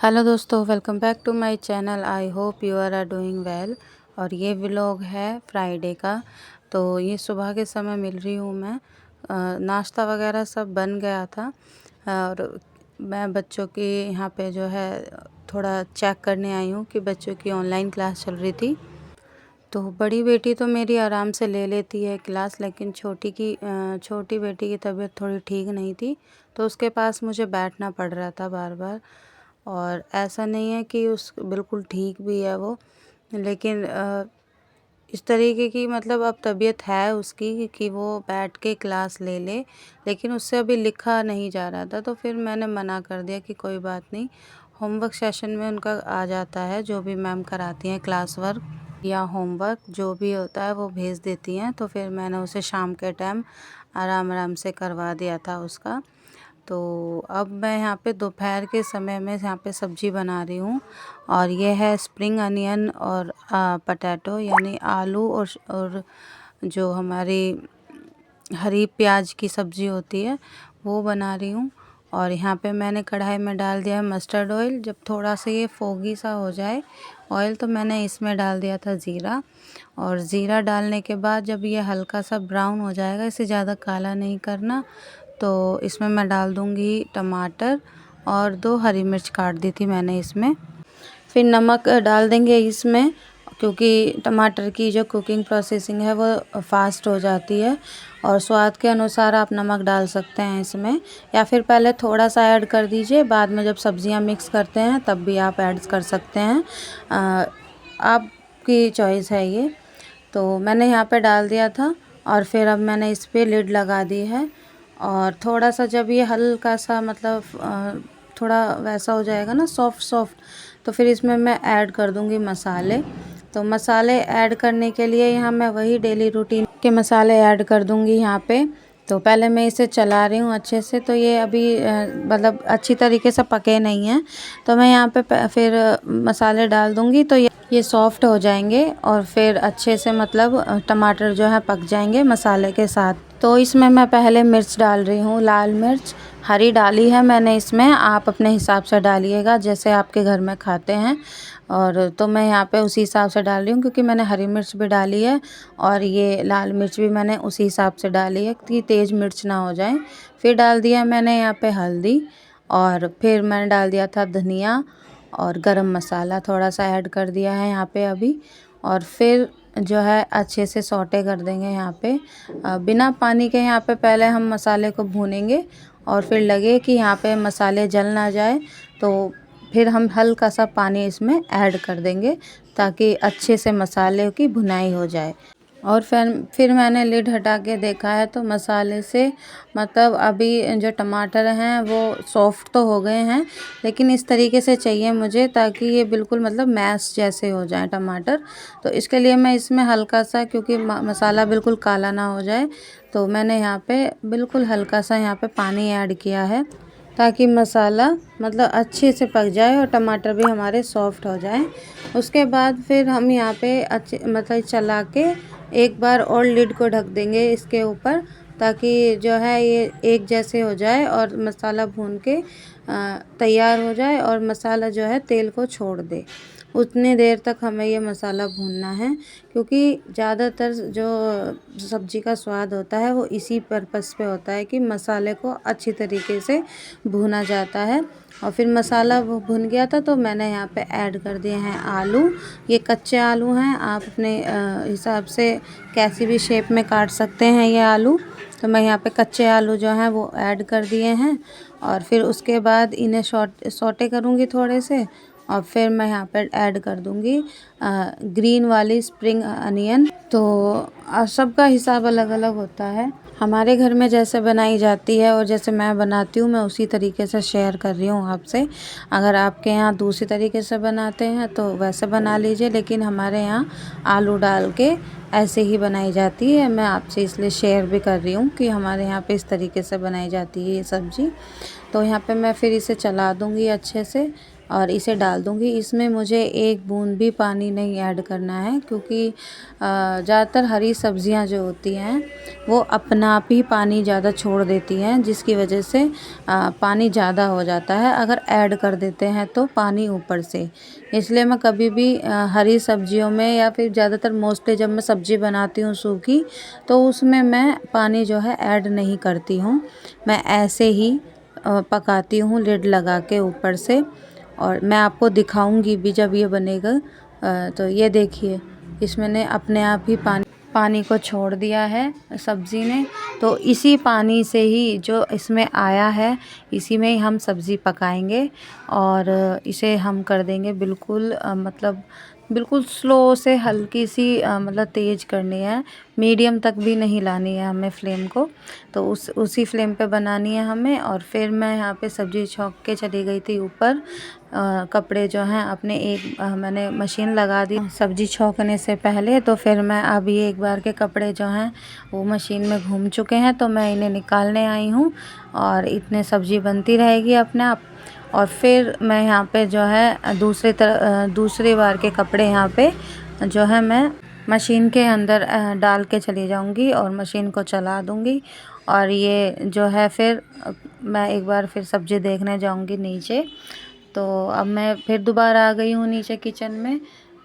Hello दोस्तों, welcome back to my channel. I hope you are doing well. और ये vlog है Friday का। तो ये सुबह के समय मिल रही हूँ मैं। नाश्ता वगैरह सब बन गया था और मैं बच्चों की यहाँ पे जो है थोड़ा चेक करने आई हूँ कि बच्चों की ऑनलाइन क्लास चल रही थी। तो बड़ी बेटी तो मेरी आराम से ले लेती है क्लास, लेकिन छोटी बेटी की तबीयत थोड़ी ठीक नहीं थी, तो उसके पास मुझे बैठना पड़ रहा था बार बार। और ऐसा नहीं है कि उस बिल्कुल ठीक भी है वो, लेकिन इस तरीके की मतलब अब तबीयत है उसकी कि वो बैठ के क्लास ले ले, लेकिन उससे अभी लिखा नहीं जा रहा था। तो फिर मैंने मना कर दिया कि कोई बात नहीं, होमवर्क सेशन में उनका आ जाता है, जो भी मैम कराती हैं क्लास वर्क या होमवर्क जो भी होता है वो भेज देती हैं। तो फिर मैंने उसे शाम के टाइम आराम आराम से करवा दिया था उसका। तो अब मैं यहाँ पे दोपहर के समय में यहाँ पे सब्ज़ी बना रही हूँ, और ये है स्प्रिंग अनियन और पटैटो यानी आलू और जो हमारी हरी प्याज की सब्ज़ी होती है वो बना रही हूँ। और यहाँ पे मैंने कढ़ाई में डाल दिया है मस्टर्ड ऑयल। जब थोड़ा सा ये फोगी सा हो जाए ऑयल, तो मैंने इसमें डाल दिया था ज़ीरा। और ज़ीरा डालने के बाद जब ये हल्का सा ब्राउन हो जाएगा, इसे ज़्यादा काला नहीं करना, तो इसमें मैं डाल दूँगी टमाटर और 2 हरी मिर्च काट दी थी मैंने इसमें। फिर नमक डाल देंगे इसमें, क्योंकि टमाटर की जो कुकिंग प्रोसेसिंग है वो फास्ट हो जाती है। और स्वाद के अनुसार आप नमक डाल सकते हैं इसमें, या फिर पहले थोड़ा सा ऐड कर दीजिए, बाद में जब सब्जियां मिक्स करते हैं तब भी आप ऐड कर सकते हैं। आपकी चॉइस है ये। तो मैंने यहाँ पे डाल दिया था, और फिर अब मैंने इस पर लिड लगा दी है। और थोड़ा सा जब ये हल्का सा मतलब थोड़ा वैसा हो जाएगा ना, सॉफ्ट सॉफ्ट, तो फिर इसमें मैं ऐड कर दूँगी मसाले। तो मसाले ऐड करने के लिए यहाँ मैं वही डेली रूटीन के मसाले ऐड कर दूँगी यहाँ पे। तो पहले मैं इसे चला रही हूँ अच्छे से। तो ये अभी मतलब अच्छी तरीके से पके नहीं हैं, तो मैं यहाँ पे फिर मसाले डाल दूँगी, तो ये सॉफ्ट हो जाएंगे और फिर अच्छे से मतलब टमाटर जो है पक जाएंगे मसाले के साथ। तो इसमें मैं पहले मिर्च डाल रही हूँ, लाल मिर्च हरी डाली है मैंने इसमें। आप अपने हिसाब से डालिएगा जैसे आपके घर में खाते हैं। और तो मैं यहाँ पे उसी हिसाब से डाल रही हूँ, क्योंकि मैंने हरी मिर्च भी डाली है और ये लाल मिर्च भी मैंने उसी हिसाब से डाली है कि तेज़ मिर्च ना हो जाए। फिर डाल दिया मैंने यहाँ पे हल्दी, और फिर मैंने डाल दिया था धनिया और गरम मसाला थोड़ा सा ऐड कर दिया है यहाँ पे अभी। और फिर जो है अच्छे से सौटे कर देंगे यहाँ पे बिना पानी के। यहाँ पे पहले हम मसाले को भूनेंगे, और फिर लगे कि यहाँ पे मसाले जल ना जाए, तो फिर हम हल्का सा पानी इसमें ऐड कर देंगे, ताकि अच्छे से मसाले की भुनाई हो जाए। और फिर मैंने लिड हटा के देखा है, तो मसाले से मतलब अभी जो टमाटर हैं वो सॉफ्ट तो हो गए हैं, लेकिन इस तरीके से चाहिए मुझे ताकि ये बिल्कुल मतलब मैश जैसे हो जाए टमाटर। तो इसके लिए मैं इसमें हल्का सा, क्योंकि मसाला बिल्कुल काला ना हो जाए, तो मैंने यहाँ पे बिल्कुल हल्का सा यहाँ पे पानी ऐड किया है, ताकि मसाला मतलब अच्छे से पक जाए और टमाटर भी हमारे सॉफ्ट हो जाए। उसके बाद फिर हम यहाँ पे अच्छे मतलब चला के एक बार और लिड को ढक देंगे इसके ऊपर, ताकि जो है ये एक जैसे हो जाए और मसाला भून के तैयार हो जाए, और मसाला जो है तेल को छोड़ दे। उतनी देर तक हमें ये मसाला भूनना है, क्योंकि ज़्यादातर जो सब्ज़ी का स्वाद होता है वो इसी पर्पस पे होता है कि मसाले को अच्छी तरीके से भुना जाता है। और फिर मसाला वो भुन गया था, तो मैंने यहाँ पे ऐड कर दिए हैं आलू। ये कच्चे आलू हैं, आप अपने हिसाब से कैसी भी शेप में काट सकते हैं ये आलू। तो मैं यहाँ पे कच्चे आलू जो हैं वो ऐड कर दिए हैं, और फिर उसके बाद इन्हें सौटे करूँगी थोड़े से। और फिर मैं यहाँ पे ऐड कर दूँगी ग्रीन वाली स्प्रिंग अनियन। तो सबका हिसाब अलग अलग होता है। हमारे घर में जैसे बनाई जाती है और जैसे मैं बनाती हूँ, मैं उसी तरीके से शेयर कर रही हूँ आपसे। अगर आपके यहाँ दूसरी तरीके से बनाते हैं तो वैसे बना लीजिए, लेकिन हमारे यहाँ आलू डाल के ऐसे ही बनाई जाती है। मैं आपसे इसलिए शेयर भी कर रही हूँ कि हमारे यहाँ पे इस तरीके से बनाई जाती है ये सब्ज़ी। तो यहाँ पे मैं फिर इसे चला दूँगी अच्छे से। और इसे डाल दूँगी। इसमें मुझे एक बूंद भी पानी नहीं ऐड करना है, क्योंकि ज़्यादातर हरी सब्जियां जो होती हैं वो अपना आप ही पानी ज़्यादा छोड़ देती हैं, जिसकी वजह से पानी ज़्यादा हो जाता है अगर ऐड कर देते हैं तो पानी ऊपर से। इसलिए मैं कभी भी हरी सब्जियों में या फिर ज़्यादातर मोस्टली जब मैं सब्ज़ी बनाती हूँ सूखी, तो उसमें मैं पानी जो है ऐड नहीं करती हूँ। मैं ऐसे ही पकाती हूँ लिड लगा के ऊपर से। और मैं आपको दिखाऊंगी भी जब ये बनेगा। तो ये देखिए, इसमें ने अपने आप ही पानी को छोड़ दिया है सब्ज़ी ने। तो इसी पानी से ही जो इसमें आया है, इसी में ही हम सब्ज़ी पकाएंगे और इसे हम कर देंगे बिल्कुल मतलब बिल्कुल स्लो से, हल्की सी मतलब तेज़ करनी है, मीडियम तक भी नहीं लानी है हमें फ्लेम को। तो उसी फ्लेम पे बनानी है हमें। और फिर मैं यहाँ पे सब्ज़ी छौंक के चली गई थी ऊपर। कपड़े जो हैं अपने मैंने मशीन लगा दी सब्ज़ी छौंकने से पहले। तो फिर मैं अभी एक बार के कपड़े जो हैं वो मशीन में घूम चुके हैं, तो मैं इन्हें निकालने आई हूँ और इतने सब्ज़ी बनती रहेगी अपने आप। और फिर मैं यहाँ पे जो है दूसरी बार के कपड़े यहाँ पे जो है मैं मशीन के अंदर डाल के चली जाऊँगी और मशीन को चला दूँगी। और ये जो है फिर मैं एक बार फिर सब्ज़ी देखने जाऊँगी नीचे। तो अब मैं फिर दोबारा आ गई हूँ नीचे किचन में।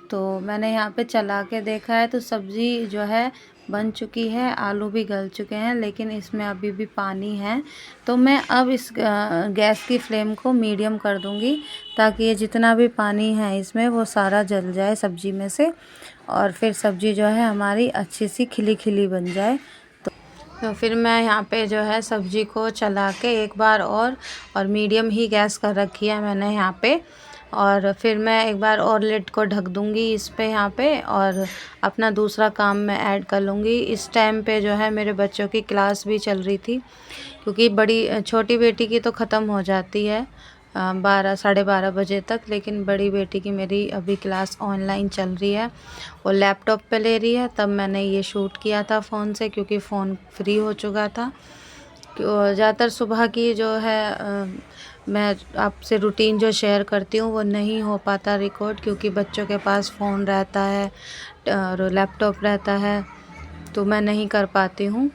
तो मैंने यहाँ पे चला के देखा है तो सब्ज़ी जो है बन चुकी है, आलू भी गल चुके हैं, लेकिन इसमें अभी भी पानी है। तो मैं अब इस गैस की फ्लेम को मीडियम कर दूँगी, ताकि ये जितना भी पानी है इसमें वो सारा जल जाए सब्ज़ी में से, और फिर सब्ज़ी जो है हमारी अच्छी सी खिली खिली बन जाए। तो फिर मैं यहाँ पे जो है सब्ज़ी को चला के एक बार और मीडियम ही गैस कर रखी है मैंने यहाँ पे। और फिर मैं एक बार और लिड को ढक दूँगी इस पे यहाँ पे, और अपना दूसरा काम मैं ऐड कर लूँगी। इस टाइम पे जो है मेरे बच्चों की क्लास भी चल रही थी, क्योंकि छोटी बेटी की तो ख़त्म हो जाती है 12 साढ़े 12 बजे तक, लेकिन बड़ी बेटी की मेरी अभी क्लास ऑनलाइन चल रही है, वो लैपटॉप पे ले रही है। तब मैंने ये शूट किया था फ़ोन से, क्योंकि फ़ोन फ्री हो चुका था। ज़्यादातर सुबह की जो है मैं आपसे रूटीन जो शेयर करती हूँ वो नहीं हो पाता रिकॉर्ड, क्योंकि बच्चों के पास फ़ोन रहता है और लैपटॉप रहता है, तो मैं नहीं कर पाती हूँ।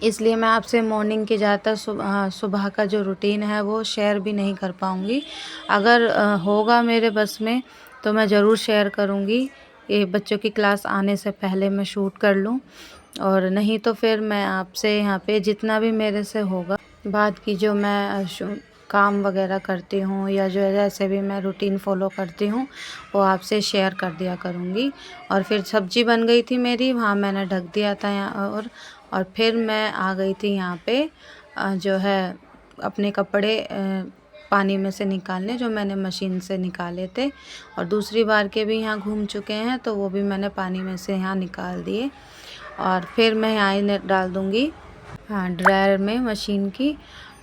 इसलिए मैं आपसे मॉर्निंग की ज़्यादातर सुबह का जो रूटीन है वो शेयर भी नहीं कर पाऊँगी। अगर होगा मेरे बस में तो मैं ज़रूर शेयर करूँगी। ये बच्चों की क्लास आने से पहले मैं शूट कर लूँ, और नहीं तो फिर मैं आपसे यहाँ पे जितना भी मेरे से होगा बाद की जो मैं काम वगैरह करती हूँ, या जो जैसे भी मैं रूटीन फॉलो करती हूँ वो आपसे शेयर कर दिया करूँगी। और फिर सब्ज़ी बन गई थी मेरी, वहाँ मैंने ढक दिया था यहाँ। और फिर मैं आ गई थी यहाँ पे जो है अपने कपड़े पानी में से निकालने, जो मैंने मशीन से निकाले थे, और दूसरी बार के भी यहाँ घूम चुके हैं, तो वो भी मैंने पानी में से यहाँ निकाल दिए। और फिर मैं यहाँ डाल दूँगी ड्रायर में मशीन की।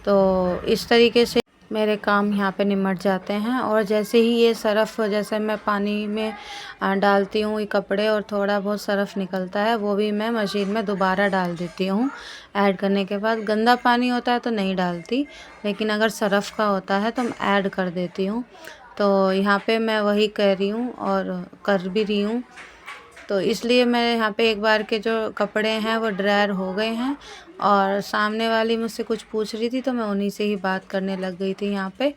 तो इस तरीके से मेरे काम यहाँ पे निमट जाते हैं। और जैसे ही ये सरफ़, जैसे मैं पानी में डालती हूँ ये कपड़े और थोड़ा बहुत सरफ़ निकलता है, वो भी मैं मशीन में दोबारा डाल देती हूँ ऐड करने के बाद। गंदा पानी होता है तो नहीं डालती, लेकिन अगर सरफ़ का होता है तो मैं ऐड कर देती हूँ। तो यहाँ पे मैं वही कर रही हूँ और कर भी रही हूँ। तो इसलिए मैं यहाँ पे एक बार के जो कपड़े हैं वो ड्रायर हो गए हैं, और सामने वाली मुझसे कुछ पूछ रही थी तो मैं उन्हीं से ही बात करने लग गई थी यहाँ पे।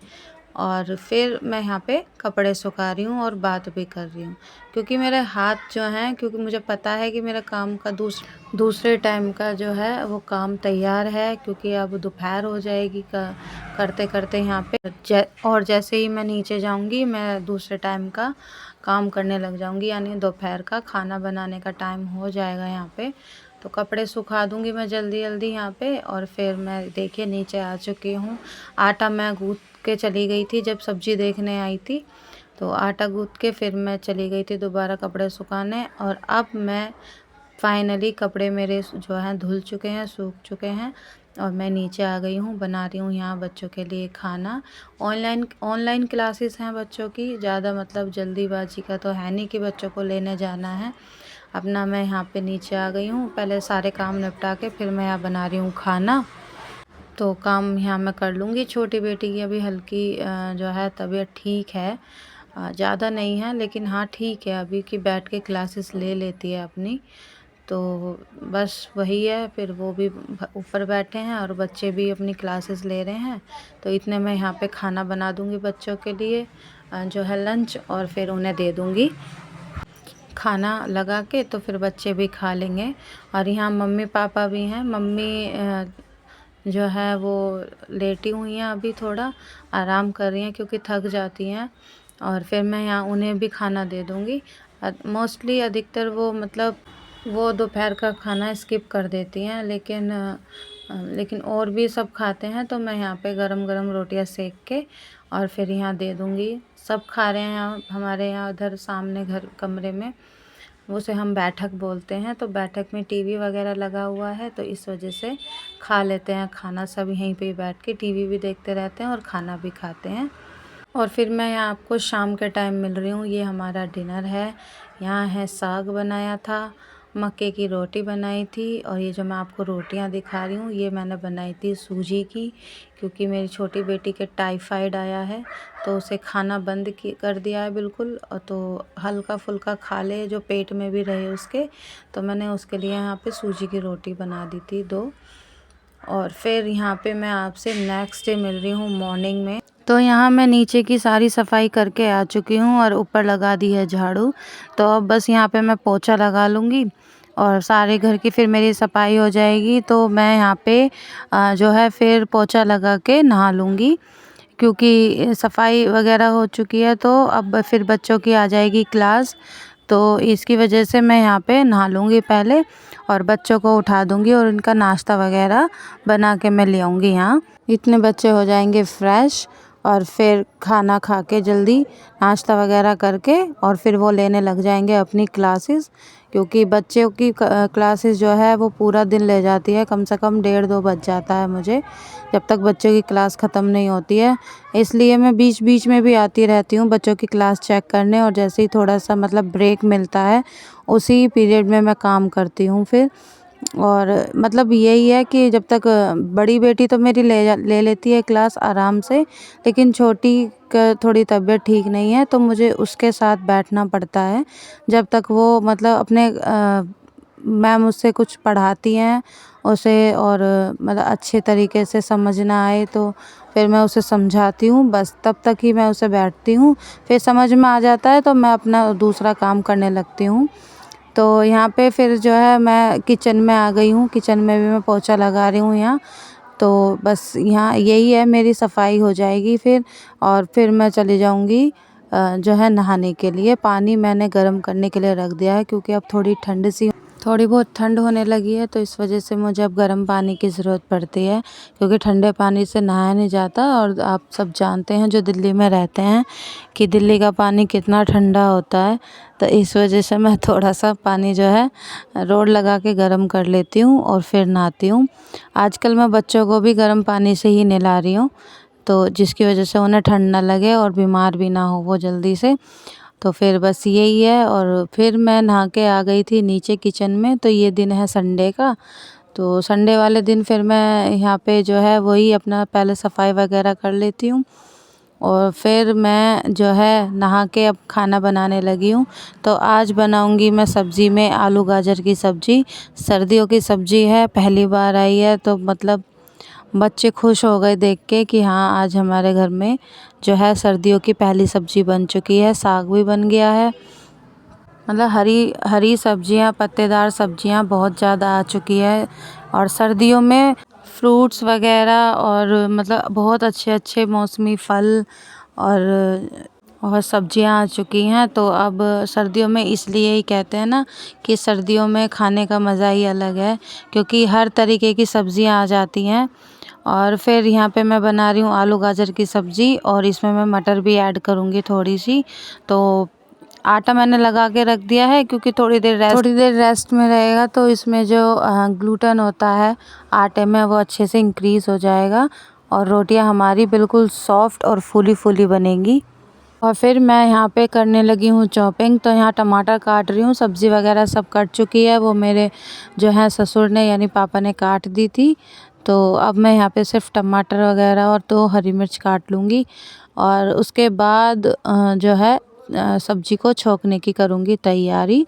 और फिर मैं यहाँ पे कपड़े सुखा रही हूँ और बात भी कर रही हूँ, क्योंकि मेरे हाथ जो हैं, क्योंकि मुझे पता है कि मेरा काम का दूसरे टाइम का जो है वो काम तैयार है, क्योंकि अब दोपहर हो जाएगी करते करते यहाँ पे। और जैसे ही मैं नीचे जाऊँगी मैं दूसरे टाइम का काम करने लग जाऊँगी, यानी दोपहर का खाना बनाने का टाइम हो जाएगा यहाँ पे। तो कपड़े सुखा दूँगी मैं जल्दी जल्दी यहाँ पे। और फिर मैं देखिए नीचे आ चुकी हूँ। आटा मैं गूँथ के चली गई थी जब सब्ज़ी देखने आई थी, तो आटा गूँथ के फिर मैं चली गई थी दोबारा कपड़े सुखाने। और अब मैं फाइनली कपड़े मेरे जो हैं धुल चुके हैं, सूख चुके हैं, और मैं नीचे आ गई हूँ। बना रही हूँ यहाँ बच्चों के लिए खाना। ऑनलाइन क्लासेस हैं बच्चों की, ज़्यादा मतलब जल्दीबाजी का तो है नहीं कि बच्चों को लेने जाना है। अपना मैं यहाँ पे नीचे आ गई हूँ, पहले सारे काम निपटा के फिर मैं यहाँ बना रही हूँ खाना। तो काम यहाँ मैं कर लूँगी। छोटी बेटी की अभी हल्की जो है तबीयत ठीक है, ज़्यादा नहीं है लेकिन हाँ ठीक है अभी, कि बैठ के क्लासेस ले लेती है अपनी। तो बस वही है, फिर वो भी ऊपर बैठे हैं और बच्चे भी अपनी क्लासेस ले रहे हैं। तो इतने में यहाँ पे खाना बना दूँगी बच्चों के लिए जो है लंच, और फिर उन्हें दे दूँगी खाना लगा के, तो फिर बच्चे भी खा लेंगे। और यहाँ मम्मी पापा भी हैं। मम्मी जो है वो लेटी हुई हैं, अभी थोड़ा आराम कर रही हैं क्योंकि थक जाती हैं। और फिर मैं यहाँ उन्हें भी खाना दे दूँगी। मोस्टली अधिकतर वो मतलब वो दोपहर का खाना स्किप कर देती हैं, लेकिन और भी सब खाते हैं। तो मैं यहाँ पे गरम गरम रोटियां सेक के और फिर यहाँ दे दूँगी। सब खा रहे हैं यहाँ हमारे यहाँ उधर सामने घर कमरे में, उसे हम बैठक बोलते हैं। तो बैठक में टीवी वगैरह लगा हुआ है, तो इस वजह से खा लेते हैं खाना सब यहीं पे बैठ के, टीवी भी देखते रहते हैं और खाना भी खाते हैं। और फिर मैं यहाँ आपको शाम के टाइम मिल रही हूँ। ये हमारा डिनर है। यहाँ है साग बनाया था, मक्के की रोटी बनाई थी, और ये जो मैं आपको रोटियाँ दिखा रही हूँ ये मैंने बनाई थी सूजी की, क्योंकि मेरी छोटी बेटी के टाइफाइड आया है तो उसे खाना बंद कर दिया है बिल्कुल। और तो हल्का फुल्का खा ले जो पेट में भी रहे उसके, तो मैंने उसके लिए यहाँ पे सूजी की रोटी बना दी थी 2। और फिर यहाँ पे मैं आपसे नेक्स्ट डे मिल रही हूँ मॉर्निंग में। तो यहाँ मैं नीचे की सारी सफाई करके आ चुकी हूँ और ऊपर लगा दी है झाड़ू। तो अब बस यहाँ पे मैं पोछा लगा लूँगी और सारे घर की फिर मेरी सफाई हो जाएगी। तो मैं यहाँ पे जो है फिर पोछा लगा के नहा लूँगी, क्योंकि सफाई वगैरह हो चुकी है। तो अब फिर बच्चों की आ जाएगी क्लास, तो इसकी वजह से मैं यहाँ पे नहा लूँगी पहले और बच्चों को उठा दूँगी और उनका नाश्ता वगैरह बना के मैं ले आऊँगी यहाँ। इतने बच्चे हो जाएंगे फ्रेश और फिर खाना खा के जल्दी नाश्ता वगैरह करके और फिर वो लेने लग जाएंगे अपनी क्लासेस, क्योंकि बच्चों की क्लासेस जो है वो पूरा दिन ले जाती है, कम से कम 1:30-2 बज जाता है मुझे जब तक बच्चों की क्लास ख़त्म नहीं होती है। इसलिए मैं बीच बीच में भी आती रहती हूँ बच्चों की क्लास चेक करने, और जैसे ही थोड़ा सा मतलब ब्रेक मिलता है उसी पीरियड में मैं काम करती हूँ फिर। और मतलब यही है कि जब तक बड़ी बेटी तो मेरी ले लेती है क्लास आराम से, लेकिन छोटी का थोड़ी तबीयत ठीक नहीं है तो मुझे उसके साथ बैठना पड़ता है जब तक वो मतलब अपने मैम उससे कुछ पढ़ाती हैं उसे, और मतलब अच्छे तरीके से समझ ना आए तो फिर मैं उसे समझाती हूँ, बस तब तक ही मैं उसे बैठती हूँ। फिर समझ में आ जाता है तो मैं अपना दूसरा काम करने लगती हूँ। तो यहाँ पे फिर जो है मैं किचन में आ गई हूँ, किचन में भी मैं पोछा लगा रही हूँ यहाँ। तो बस यहाँ यही है, मेरी सफाई हो जाएगी फिर, और फिर मैं चली जाऊँगी जो है नहाने के लिए। पानी मैंने गर्म करने के लिए रख दिया है क्योंकि अब थोड़ी बहुत ठंड होने लगी है, तो इस वजह से मुझे अब गर्म पानी की ज़रूरत पड़ती है, क्योंकि ठंडे पानी से नहाया नहीं जाता। और आप सब जानते हैं जो दिल्ली में रहते हैं कि दिल्ली का पानी कितना ठंडा होता है, तो इस वजह से मैं थोड़ा सा पानी जो है रोड लगा के गर्म कर लेती हूँ और फिर नहाती हूँ। आजकल मैं बच्चों को भी गर्म पानी से ही नहला रही हूँ, तो जिसकी वजह से उन्हें ठंड ना लगे और बीमार भी ना हो वो जल्दी से। तो फिर बस यही है। और फिर मैं नहा के आ गई थी नीचे किचन में। तो ये दिन है संडे का, तो संडे वाले दिन फिर मैं यहाँ पे जो है वही अपना पहले सफाई वगैरह कर लेती हूँ और फिर मैं जो है नहा के अब खाना बनाने लगी हूँ। तो आज बनाऊँगी मैं सब्ज़ी में आलू गाजर की सब्ज़ी। सर्दियों की सब्ज़ी है, पहली बार आई है, तो मतलब बच्चे खुश हो गए देख के कि हाँ आज हमारे घर में जो है सर्दियों की पहली सब्ज़ी बन चुकी है। साग भी बन गया है, मतलब हरी हरी सब्जियां, पत्तेदार सब्जियां बहुत ज़्यादा आ चुकी है। और सर्दियों में फ्रूट्स वगैरह और मतलब बहुत अच्छे अच्छे मौसमी फल और सब्जियां आ चुकी हैं। तो अब सर्दियों में इसलिए ही कहते हैं ना कि सर्दियों में खाने का मज़ा ही अलग है, क्योंकि हर तरीके की सब्जियां आ जाती हैं। और फिर यहाँ पे मैं बना रही हूँ आलू गाजर की सब्ज़ी, और इसमें मैं मटर भी ऐड करूँगी थोड़ी सी। तो आटा मैंने लगा के रख दिया है, क्योंकि थोड़ी देर रेस्ट में रहेगा तो इसमें जो ग्लूटेन होता है आटे में वो अच्छे से इंक्रीज़ हो जाएगा और रोटियां हमारी बिल्कुल सॉफ्ट और फूली फूली बनेंगी। और फिर मैं यहाँ पे करने लगी हूँ चॉपिंग। तो यहाँ टमाटर काट रही हूँ, सब्ज़ी वगैरह सब कट चुकी है, वो मेरे जो है ससुर ने यानी पापा ने काट दी थी। तो अब मैं यहाँ पे सिर्फ टमाटर वगैरह और 2 हरी मिर्च काट लूँगी और उसके बाद जो है सब्जी को छोंकने की करूँगी तैयारी।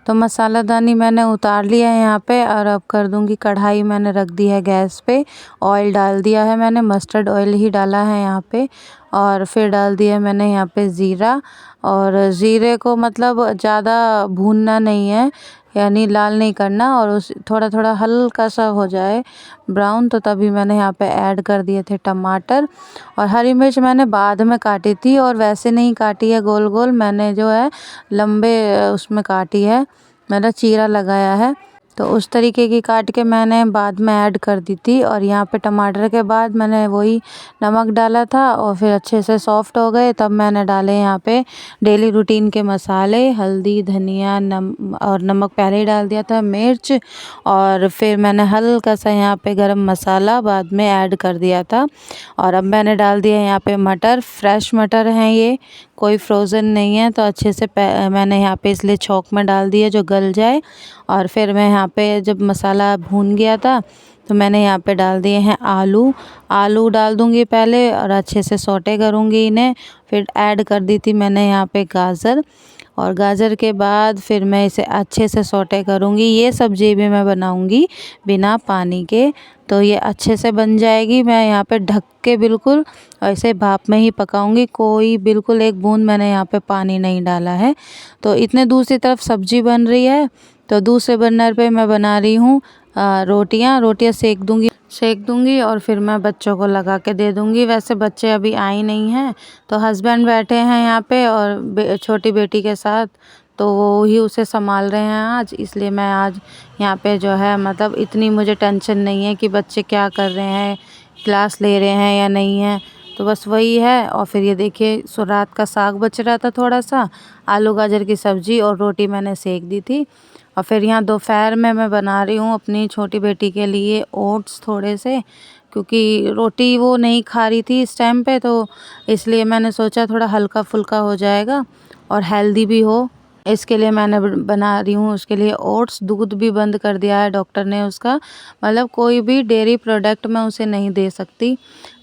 तो मसालादानी मैंने उतार लिया है यहाँ पे और अब कर दूँगी कढ़ाई मैंने रख दी है गैस पे। ऑयल डाल दिया है मैंने, मस्टर्ड ऑयल ही डाला है यहाँ पे। और फिर डाल दिया मैंने यहाँ पे ज़ीरा, और ज़ीरे को मतलब ज़्यादा भूनना नहीं है, यानी लाल नहीं करना, और उस थोड़ा थोड़ा हल्का सा हो जाए ब्राउन तो तभी मैंने यहाँ पे ऐड कर दिए थे टमाटर। और हरी मिर्च मैंने बाद में काटी थी, और वैसे नहीं काटी है गोल गोल, मैंने जो है लंबे उसमें काटी है, मैंने चीरा लगाया है। तो उस तरीके की काट के मैंने बाद में ऐड कर दी थी। और यहाँ पे टमाटर के बाद मैंने वही नमक डाला था, और फिर अच्छे से सॉफ्ट हो गए तब मैंने डाले यहाँ पे डेली रूटीन के मसाले, हल्दी, धनिया, और नमक पहले ही डाल दिया था, मिर्च, और फिर मैंने हल्का सा यहाँ पे गरम मसाला बाद में ऐड कर दिया था। और अब मैंने डाल दिया यहाँ पे मटर, फ्रेश मटर हैं ये, कोई फ्रोज़न नहीं है। तो अच्छे से मैंने यहाँ पे इसलिए छौंक में डाल दिया जो गल जाए। और फिर मैं यहाँ पे जब मसाला भून गया था तो मैंने यहाँ पे डाल दिए हैं आलू डाल दूँगी पहले, और अच्छे से सौटे करूँगी इन्हें। फिर ऐड कर दी थी मैंने यहाँ पे गाजर, और गाजर के बाद फिर मैं इसे अच्छे से सौटे करूँगी। ये सब्ज़ी भी मैं बनाऊँगी बिना पानी के, तो ये अच्छे से बन जाएगी। मैं यहाँ पे ढक के बिल्कुल ऐसे भाप में ही पकाऊंगी, कोई बिल्कुल एक बूंद मैंने यहाँ पे पानी नहीं डाला है। तो इतने दूसरी तरफ सब्ज़ी बन रही है, तो दूसरे बर्नर पे मैं बना रही हूँ रोटियाँ सेक दूँगी और फिर मैं बच्चों को लगा के दे दूँगी। वैसे बच्चे अभी आए नहीं हैं, तो हस्बैंड बैठे हैं यहाँ पे और छोटी बेटी के साथ, तो वो ही उसे संभाल रहे हैं आज। इसलिए मैं आज यहाँ पे जो है मतलब इतनी मुझे टेंशन नहीं है कि बच्चे क्या कर रहे हैं, क्लास ले रहे हैं या नहीं है, तो बस वही है। और फिर ये देखिए रात का साग बच रहा था थोड़ा सा, आलू गाजर की सब्ज़ी और रोटी मैंने सेक दी थी। और फिर यहाँ दोपहर में मैं बना रही हूँ अपनी छोटी बेटी के लिए ओट्स थोड़े से, क्योंकि रोटी वो नहीं खा रही थी इस टाइम पे, तो इसलिए मैंने सोचा थोड़ा हल्का फुल्का हो जाएगा और हेल्दी भी हो, इसके लिए मैंने बना रही हूँ उसके लिए ओट्स। दूध भी बंद कर दिया है डॉक्टर ने उसका, मतलब कोई भी डेयरी प्रोडक्ट मैं उसे नहीं दे सकती,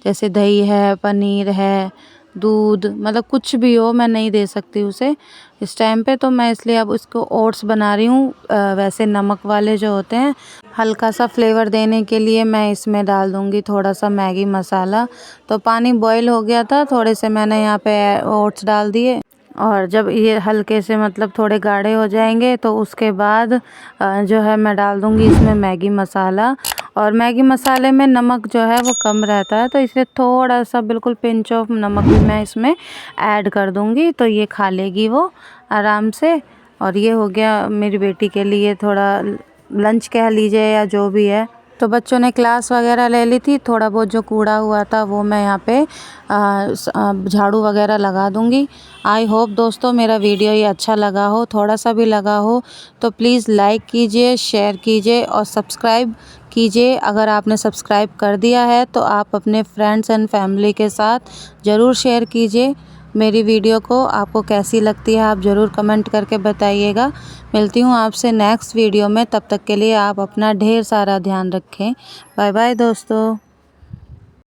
जैसे दही है, पनीर है, दूध, मतलब कुछ भी हो मैं नहीं दे सकती उसे इस टाइम पे। तो मैं इसलिए अब उसको ओट्स बना रही हूँ, वैसे नमक वाले जो होते हैं। हल्का सा फ्लेवर देने के लिए मैं इसमें डाल दूँगी थोड़ा सा मैगी मसाला। तो पानी बॉईल हो गया था, थोड़े से मैंने यहाँ पे ओट्स डाल दिए, और जब ये हल्के से मतलब थोड़े गाढ़े हो जाएंगे तो उसके बाद जो है मैं डाल दूँगी इसमें मैगी मसाला। और मैगी मसाले में नमक जो है वो कम रहता है, तो इसलिए थोड़ा सा बिल्कुल पिंच ऑफ नमक भी मैं इसमें ऐड कर दूँगी, तो ये खा लेगी वो आराम से। और ये हो गया मेरी बेटी के लिए थोड़ा लंच कह लीजिए या जो भी है। तो बच्चों ने क्लास वगैरह ले ली थी, थोड़ा बहुत जो कूड़ा हुआ था वो मैं यहाँ पे झाड़ू वगैरह लगा दूँगी। आई होप दोस्तों मेरा वीडियो ये अच्छा लगा हो, थोड़ा सा भी लगा हो तो प्लीज़ लाइक कीजिए, शेयर कीजिए और सब्सक्राइब कीजिए। अगर आपने सब्सक्राइब कर दिया है तो आप अपने फ्रेंड्स एंड फैमिली के साथ ज़रूर शेयर कीजिए। मेरी वीडियो को आपको कैसी लगती है आप ज़रूर कमेंट करके बताइएगा। मिलती हूँ आपसे नेक्स्ट वीडियो में, तब तक के लिए आप अपना ढेर सारा ध्यान रखें। बाय बाय दोस्तों।